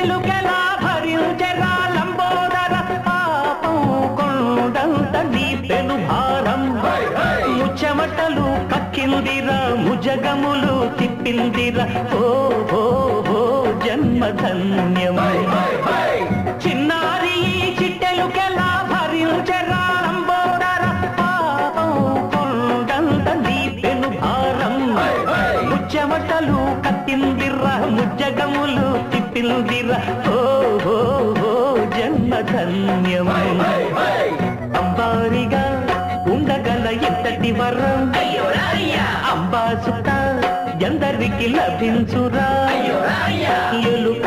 చిట్టెలుకెలా భరించెరా లంబోదర పాపం కొండంత నీ పెను భారం ముచ్చమటలు కక్కిందిరా ముజగములు తిప్పిందిరా ఓ ఓ ఓ జన్మధన్యమై చిన్నారి చిట్టెలుకెలా భరించెరా లంబోదర పాపం కొండంత నీ పెను భారం ముచ్చమటలు కక్కిందిరా ముజగములు తిప్పిందిరా ఓ ఓ ఓ జన్మధన్యమై అంబారిగా ఉండగల ఎంతటి వరం అంబా సుత ఎందరికి లభించురా ఎలుక